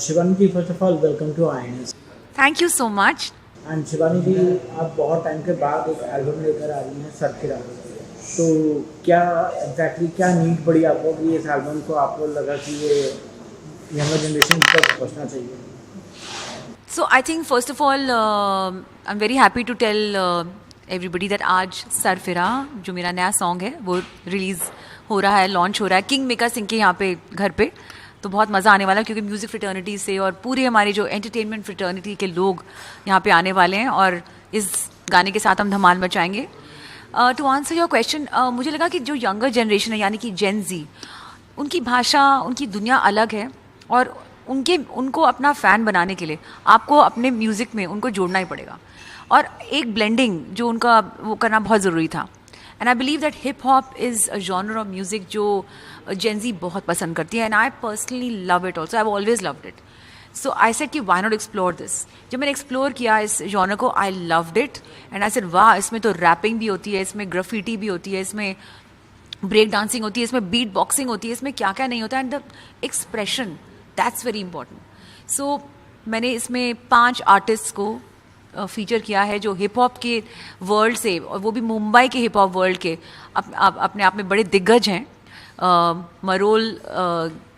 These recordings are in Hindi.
Shivani ji, first of all welcome to INS. Thank you so much. And Shivani ji, आप बहुत टाइम के बाद एक एल्बम लेकर आ रही हैं सरफिरा। तो क्या एग्जैक्टली क्या नीड पड़ी आपको कि इस एल्बम को आपको लगा कि ये यंगर जनरेशन तक पहुँचना चाहिए? So I think first of all, I'm very happy to tell everybody that आज सरफिरा जो मेरा नया सॉन्ग है वो रिलीज़ हो रहा है, लॉन्च हो रहा है किंग मेका सिंह के यहाँ पे घर पे। तो बहुत मज़ा आने वाला है क्योंकि म्यूज़िक फ्रेटर्निटी से और पूरे हमारे जो एंटरटेनमेंट फ्रेटर्निटी के लोग यहाँ पे आने वाले हैं और इस गाने के साथ हम धमाल मचाएंगे। टू आंसर योर क्वेश्चन, मुझे लगा कि जो यंगर जनरेशन है यानी कि जेन जी, उनकी भाषा, उनकी दुनिया अलग है और उनको अपना फ़ैन बनाने के लिए आपको अपने म्यूज़िक में उनको जोड़ना ही पड़ेगा और एक ब्लेंडिंग जो उनका वो करना बहुत ज़रूरी था। And I believe that hip hop is a genre of music जो जेन ज़ी बहुत पसंद करती है and I personally love it also, I have always loved it. So I said कि व्हाई नॉट एक्सप्लोर दिस। जब मैंने एक्सप्लोर किया इस जॉनर को, I loved it and I said वाह, इसमें तो रैपिंग भी होती है, इसमें ग्राफिटी भी होती है, इसमें ब्रेक डांसिंग होती है, इसमें बीट बॉक्सिंग होती है, इसमें क्या क्या नहीं होता and the expression, that's very important. So मैंने इसमें 5 आर्टिस्ट को फीचर किया है जो हिप हॉप के वर्ल्ड से, और वो भी मुंबई के हिप हॉप वर्ल्ड के अपने आप में बड़े दिग्गज हैं। मरोल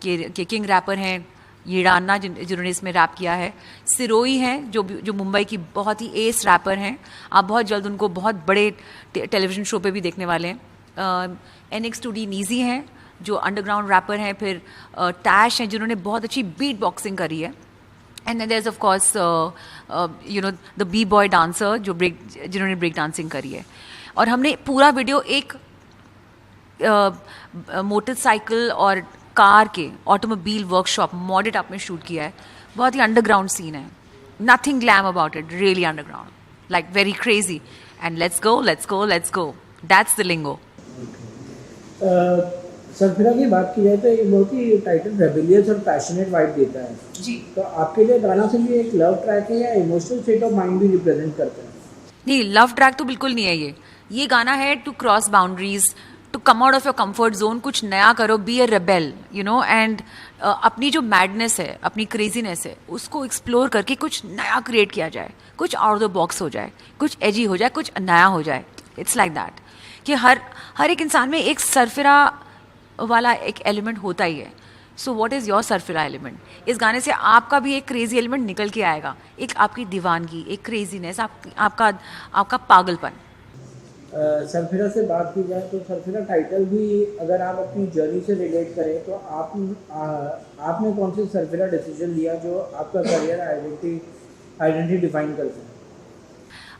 के किंग रैपर हैं येड़ान्ना जिन्होंने इसमें रैप किया है। सिरोही हैं जो मुंबई की बहुत ही एस रैपर हैं। आप बहुत जल्द उनको बहुत बड़े टेलीविज़न शो पे भी देखने वाले हैं। NX2D नीजी हैं जो अंडरग्राउंड रैपर हैं। फिर टैश हैं जिन्होंने बहुत अच्छी बीट बॉक्सिंग करी है। And there is of course you know the B boy dancer जिन्होंने ब्रेक डांसिंग करी है। और हमने पूरा वीडियो एक मोटरसाइकिल और कार के ऑटोमोबाइल वर्कशॉप मॉडेट आप में शूट किया है। बहुत ही अंडरग्राउंड सीन है, nothing glam about it, really underground, like very crazy and let's go let's go let's go, that's the lingo. Sarfira की बात की जाए तो ये बहुत ही टाइटल रेबेलियस और पैशनेट वाइब देता है जी। तो आपके लिए गाना सिर्फ एक लव ट्रैक है या इमोशनल स्टेट ऑफ माइंड भी रिप्रेजेंट करता है? नहीं, लव ट्रैक तो बिल्कुल नहीं है ये गाना है to cross boundaries, to come out of your comfort zone, कुछ नया करो, be a rebel you know. And अपनी जो मैडनेस है, अपनी क्रेजीनेस है, उसको एक्सप्लोर करके कुछ नया क्रिएट किया जाए, कुछ आउट ऑफ द बॉक्स हो जाए, कुछ एजी हो जाए, कुछ नया हो जाए। इट्स लाइक दैट कि हर एक इंसान में एक सरफिरा वाला एक एलिमेंट होता ही है। So what is your Sarfira element? इस गाने से आपका भी एक क्रेजी एलिमेंट निकल के आएगा, एक आपकी दीवानगी, एक क्रेजीनेस, आपका पागलपन। सरफिरा से बात की जाए तो सरफिरा टाइटल भी अगर आप अपनी जर्नी से रिलेट करें तो आपने कौन से सरफिरा डिसीजन लिया जो आपका करियर आइडेंटिटी डिफाइन कर सके?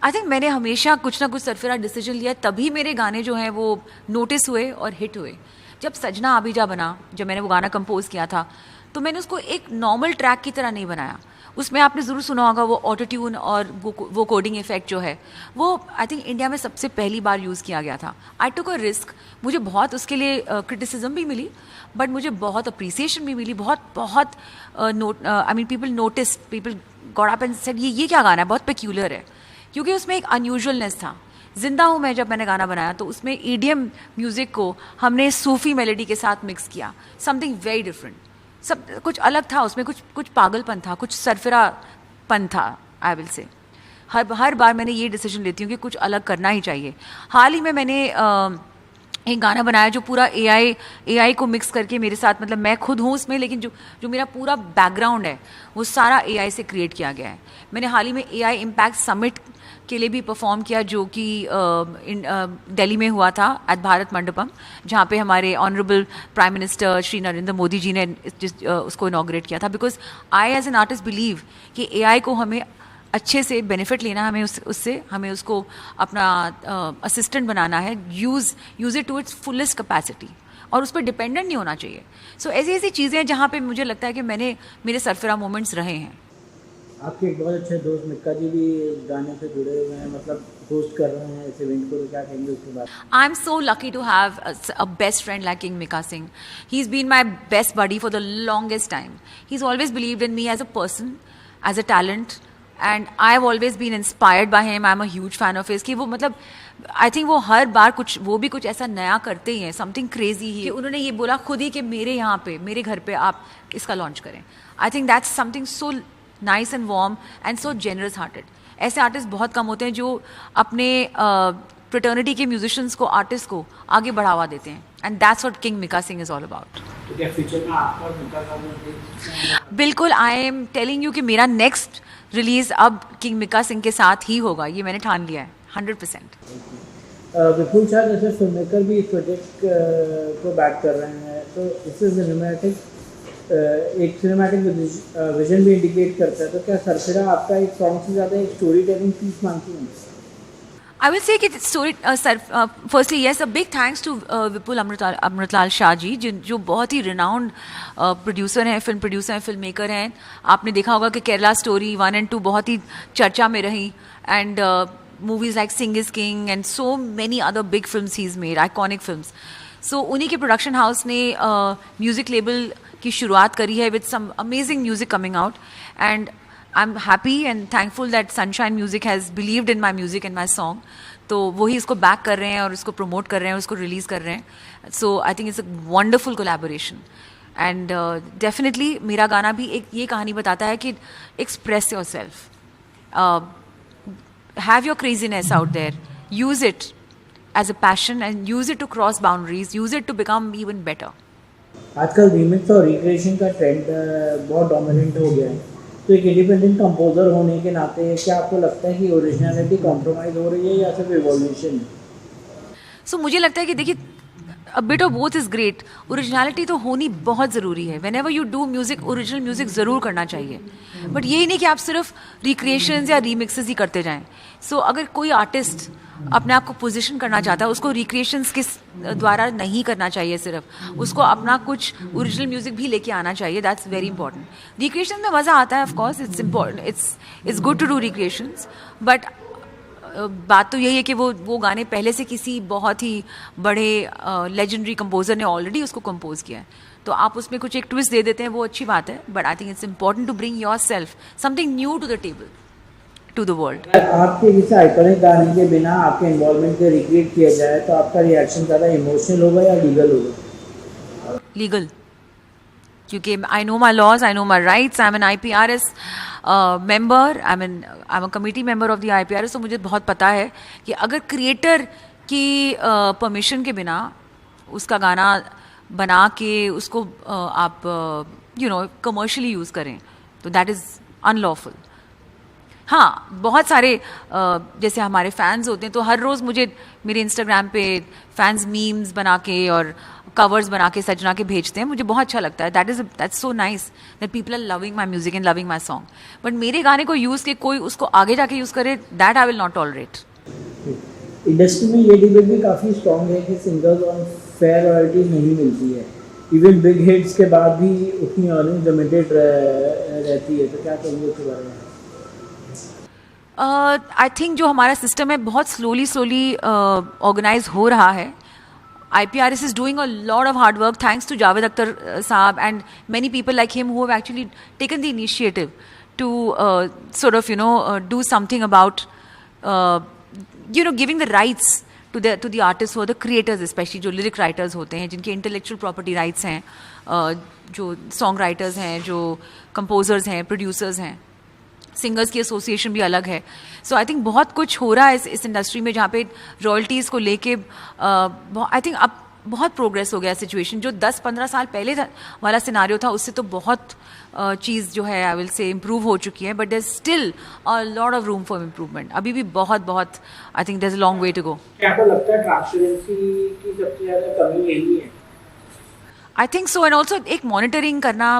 आई थिंक मैंने हमेशा कुछ ना कुछ सरफिरा डिसीजन लिया, तभी मेरे गाने जो हैं वो नोटिस हुए और हिट हुए। जब सजना आबिजा बना, जब मैंने वो गाना कंपोज किया था, तो मैंने उसको एक नॉर्मल ट्रैक की तरह नहीं बनाया। उसमें आपने ज़रूर सुना होगा वो ऑटो ट्यून और वो कोडिंग इफेक्ट जो है वो आई थिंक इंडिया में सबसे पहली बार यूज़ किया गया था। आई टुक अ रिस्क, मुझे बहुत उसके लिए क्रिटिसिज्म भी मिली, बट मुझे बहुत अप्रिसिएशन भी मिली। बहुत I mean people notice, people got up and said ये क्या गाना है, बहुत पेक्यूलर है, क्योंकि उसमें एक अनयूजुअलनेस था। जिंदा हूँ मैं जब मैंने गाना बनाया तो उसमें ईडीएम म्यूज़िक को हमने सूफ़ी मेलोडी के साथ मिक्स किया, समथिंग वेरी डिफरेंट, सब कुछ अलग था उसमें, कुछ पागलपन था, कुछ सरफिरापन था। आई विल से हर बार मैंने ये डिसीजन लेती हूँ कि कुछ अलग करना ही चाहिए। हाल ही में मैंने एक गाना बनाया जो पूरा एआई को मिक्स करके मेरे साथ, मतलब मैं खुद हूँ उसमें, लेकिन जो मेरा पूरा बैकग्राउंड है वो सारा एआई से क्रिएट किया गया है। मैंने हाल ही में एआई इम्पैक्ट समिट के लिए भी परफॉर्म किया जो कि दिल्ली में हुआ था एट भारत मंडपम, जहाँ पे हमारे honourable prime minister Shri Narendra Modi ji ने उसको इनॉग्रेट किया था। Because I as an artist believe कि एआई को हमें अच्छे से बेनिफिट लेना, हमें उससे हमें उसको अपना असिस्टेंट बनाना है, use it to its fullest capacity, और उस पर डिपेंडेंट नहीं होना चाहिए। सो ऐसी ऐसी चीज़ें हैं जहाँ पे मुझे लगता है कि मेरे सरफिरा मोमेंट्स रहे हैं। आपके एक बहुत अच्छे दोस्त मिक्का जी भी गाने से जुड़े हुए हैं, मतलब होस्ट कर रहे हैं इस इवेंट को, तो क्या कहेंगे उसके बाद? I am so lucky to have a best friend like King Mika Singh. He's been my best buddy for the longest time. He's always believed in me as a person, as a talent, and I have always been inspired by him. I am a huge fan of his कि वो मतलब आई थिंक वो हर बार वो भी कुछ ऐसा नया करते ही हैं, समथिंग क्रेजी ही. उन्होंने ये बोला खुद ही कि मेरे यहाँ पे मेरे घर पे आप इसका लॉन्च करें. I think that's something so nice and warm and so generous hearted. ऐसे आर्टिस्ट बहुत कम होते हैं जो अपने फ्रेटर्निटी के म्यूजिशियंस को, आर्टिस्ट को आगे बढ़ावा देते हैं. And that's what king Mika Singh is all about. तो क्या फ्यूचर में आपका और मिका का भी बिल्कुल. आई एम टेलिंग यू कि मेरा नेक्स्ट रिलीज अब किंग मिका सिंह के साथ ही होगा. ये मैंने ठान लिया है 100%. विपुल शाह जैसे फिल्म मेकर भी इस प्रोजेक्ट को बैक कर रहे हैं, तो इससे एक सिनेमैटिक विजन भी इंडिकेट करता है. तो क्या सरफिरा आपका एक सॉन्ग से ज़्यादा एक स्टोरी टेलिंग पीस मानती हैं? I will say that story, firstly, yes, a big thanks to विपुल अमृतलाल शाह जी, जो बहुत ही रिनाउंड प्रोड्यूसर हैं, फिल्म प्रोड्यूसर हैं, फिल्म मेकर हैं. आपने देखा होगा कि केरला स्टोरी 1 and 2 बहुत ही चर्चा में रही. And movies like Singh is king and so many other big films he is made, iconic films. So उन्हीं के प्रोडक्शन हाउस ने म्यूजिक लेबल की शुरुआत करी है with some amazing music coming out. And I'm happy and thankful that Sunshine Music has believed in my music and my song. तो वही इसको बैक कर रहे हैं और इसको प्रमोट कर रहे हैं और इसको रिलीज़ कर रहे हैं. So I think it's a wonderful collaboration. And definitely मेरा गाना भी एक ये कहानी बताता है कि express yourself, have your craziness out there, use it as a passion and use it to cross boundaries, use it to become even better. आजकल रीमिक्स और रिक्रिएशन का ट्रेंड बहुत डोमिनेंट हो गया है. तो एक इंडिपेंडेंट कंपोजर होने के नाते क्या आपको लगता है कि ओरिजिनलिटी कॉम्प्रोमाइज़ हो रही है या सिर्फ इवोल्यूशन? सो मुझे लगता है कि देखिए, a bit of both is great. Originality तो होनी बहुत ज़रूरी है. When ever you do music, original music ज़रूर करना चाहिए. बट यही नहीं कि आप सिर्फ रिक्रिएशंस या रीमिक्सेस ही करते जाएं. सो अगर कोई आर्टिस्ट अपने आप को पोजीशन करना चाहता है, उसको रिक्रिएशंस के द्वारा नहीं करना चाहिए सिर्फ, उसको अपना कुछ ओरिजिनल म्यूजिक भी लेके आना चाहिए. That's very important. रिक्रिएशन में मज़ा आता है, of course it's important, it's good to do recreations. But बात तो यही है कि वो गाने पहले से किसी बहुत ही बड़े लेजेंडरी कंपोजर ने ऑलरेडी उसको कंपोज किया है. तो आप उसमें कुछ एक ट्विस्ट दे देते हैं, वो अच्छी बात है. But I think it's important to bring yourself something new to the table, to the world. आपके किसी आइकॉनिक गाने के बिना आपके इन्वॉल्वमेंट के रिक्रिएट किया जाए तो आपका रिएक्शन ज़्यादा इमोशनल होगा या लीगल होगा? लीगल, क्योंकि I know my laws, I know my rights. I am an IPRS member, I am a committee member of the IPRS. तो मुझे बहुत पता है कि अगर क्रिएटर की परमिशन के बिना उसका गाना बना के उसको आप कमर्शियली यूज़ करें तो दैट इज़ अनलॉफुल. हाँ, बहुत सारे जैसे हमारे फैंस होते हैं तो हर रोज़ मुझे मेरे इंस्टाग्राम पे फैंस मीम्स बना के और कवर्स बना के सजना के भेजते हैं. मुझे बहुत अच्छा लगता है. That's so nice that people are loving my music and loving my song. But मेरे गाने को यूज़ के कोई उसको आगे जाके यूज़ करे, that I will not tolerate. Industry में ये डिबेट भी काफ़ी स्ट्रॉन्ग है कि सिंगर्स और फेयर रॉयल्टी नहीं मिलती है. इवन बिग हिट्स के बाद भी उतनी अर्निंग लिमिटेड रहती है. तो क्या कहेंगे उसके बारे में? आई थिंक जो हमारा सिस्टम है बहुत स्लोली ऑर्गेनाइज हो रहा है. IPRS is doing a lot of hard work thanks to Javed Akhtar Saab and many people like him who have actually taken the initiative to sort of do something about giving the rights to the artists who are the creators, especially जो lyric writers होते हैं, जिनके intellectual property rights हैं, जो song writers हैं, जो composers हैं, producers हैं. सिंगर्स की एसोसिएशन भी अलग है. सो आई थिंक बहुत कुछ हो रहा है इस इंडस्ट्री में जहाँ पे रॉयल्टीज़ को लेके आई थिंक अब बहुत प्रोग्रेस हो गया. सिचुएशन जो 10-15 साल पहले वाला सिनारियो था उससे तो बहुत चीज़ जो है आई विल से इम्प्रूव हो चुकी है. But there still a lot of room for improvement. अभी भी बहुत I think there is a long way to go. क्या आपको लगता है ट्रांसपेरेंसी की सबसे ज़्यादा कमी यही है? I think so. And also एक मॉनिटरिंग करना,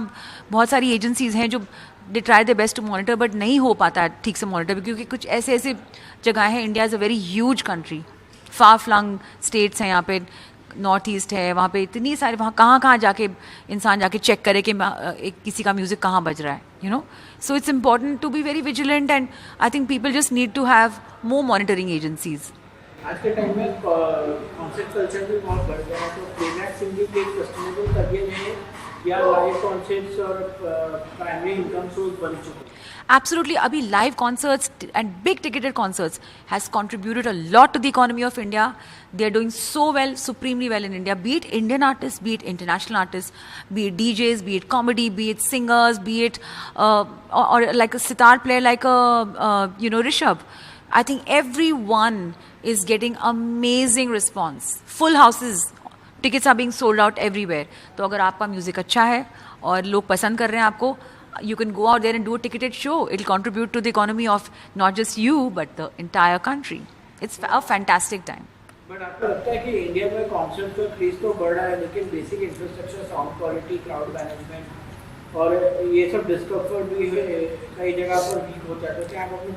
बहुत सारी एजेंसीज हैं जो they try the best to monitor but नहीं हो पाता ठीक से मॉनिटर, क्योंकि कुछ ऐसे जगह हैं. India is a very huge country, far flung states हैं. यहाँ पे नॉर्थ ईस्ट है, वहाँ पे इतनी सारी, वहाँ कहाँ जाके इंसान जाके चेक करे कि किसी का म्यूज़िक कहाँ बज रहा है. So it's important to be very vigilant and I think people just need to have more monitoring agencies. आज के टाइम में कॉन्सेप्ट कल्चर भी बहुत बढ़ गया है. तो प्लेबैक सिंगिंग एक सस्टेनेबल करियर है या लाइव कॉन्सर्ट्स और प्राइमरी इनकम सोर्स बन चुके हैं? Absolutely, abhi live concerts and big ticketed concerts has contributed a lot to the economy of India. They are doing so well, supremely well in India. Be it Indian artists, be it international artists, be it DJs, be it comedy, be it singers, be it or like a sitar player like a Rishabh. I think everyone is getting amazing response. Full houses, tickets are being sold out everywhere. तो अगर आपका म्यूजिक अच्छा है और लोग पसंद कर रहे हैं आपको, you can go out there and do a ticketed show. It'll contribute to the economy of not just you but the entire country. It's a fantastic time. But आपको लगता है कि इंडिया में कॉन्सर्ट का क्रेज तो बढ़ रहा है, लेकिन basic infrastructure, sound quality, crowd management और ये सब डिस्कम्फर्ट भी कई जगह पर वीक होता है, तो क्या आप अपनी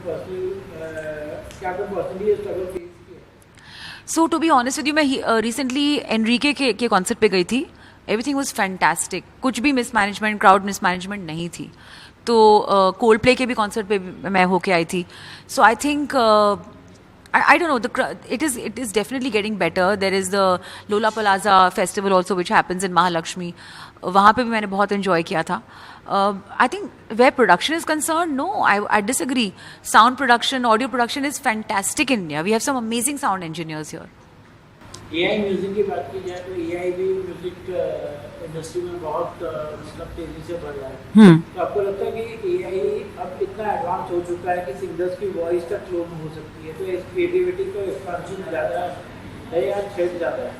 पर्सनली स्ट्रगल फेस किया? So to be honest with you, मैं recently एनरिके के कॉन्सर्ट पे गई थी. Everything was fantastic. कुछ भी मिसमैनेजमेंट, क्राउड मिसमैनेजमेंट नहीं थी. तो कोल्ड प्ले के भी कॉन्सर्ट पे मैं होके आई थी. So I think I don't know, it is definitely getting better. There is the Lollapalooza festival also which happens in Mahalakshmi. वहाँ पे भी मैंने बहुत enjoy किया था. I think where production is concerned, no, I disagree. Sound production, audio production is fantastic in India. We have some amazing sound engineers here. AI music की बात की जाए तो AI भी म्यूजिक इंडस्ट्री में बहुत मतलब तेजी से बढ़ रहा है. तो आपको लगता है कि AI अब इतना एडवांस हो चुका है कि सिंगर्स की वॉइस तक क्लोन हो सकती है, तो इस क्रिएटिविटी का एक्सपेंशन ज़्यादा है या थ्रेट ज़्यादा है?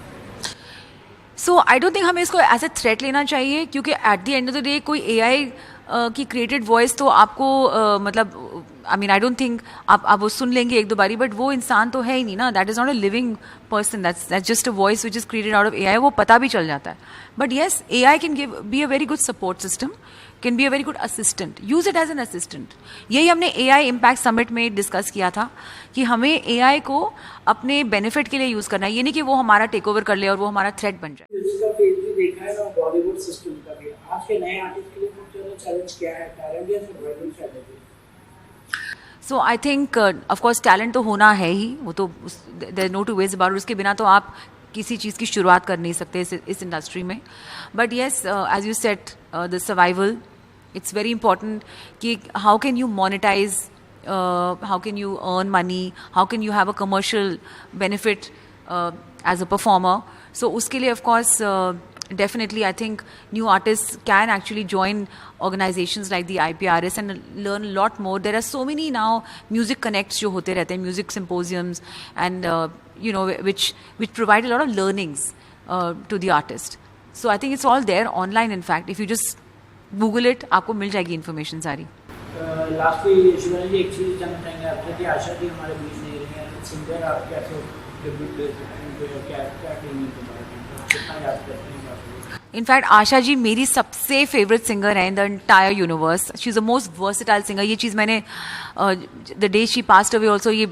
सो आई डोंट थिंक हमें इसको एज ए थ्रेट लेना चाहिए, क्योंकि at the end of the day कोई AI की क्रिएटेड वॉइस तो आपको मतलब I mean I don't think आप वो सुन लेंगे एक दो बारी, बट वो इंसान तो है ही नहीं ना. That is not a living person, that's just a voice which is created out of AI. वो पता भी चल जाता है. But yes, AI can give be a very good support system, can be a very good assistant. Use it as an assistant. यही हमने AI इम्पैक्ट समिट में डिस्कस किया था कि हमें AI को अपने बेनिफिट के लिए यूज़ करना है. ये नहीं कि वो हमारा टेक ओवर कर ले और वो हमारा थ्रेट बन जाए. इसका फेज भी देखा है और बॉलीवुड सिस्टम का भी. आज के नए आर्टिस्ट के लिए सबसे ज़्यादा चैलेंज क्या है? टैलेंट या survival strategy? So I think of course talent तो होना है ही, वो तो there no two ways about. उसके बिना तो आप किसी चीज़ की शुरुआत कर नहीं सकते इस इंडस्ट्री में. But yes, as you said, the survival, it's very important कि how can you monetize, how can you earn money, how can you have a commercial benefit as a performer. So uske liye of course definitely I think new artists can actually join organizations like the IPRS and learn a lot more. There are so many now music connects jo hote rehte hain, music symposiums and which provide a lot of learnings to the artist. So I think it's all there online. In fact, if you just Google it, aapko mil jayegi information सारी. लास्टली शिवानी जी, एक चीज़ जानना चाहेंगे आपसे कि आशा जी हमारे बीच नहीं रही हैं, सिंगर आप कैसे डेब्यूट ले सकते हैं, क्या फीलिंग है तुम्हारे, कितना याद करते हैं? इनफैक्ट आशा जी मेरी सबसे फेवरेट सिंगर है in the entire universe. She is the most versatile singer. ये चीज़ मैंने the day she passed away also ये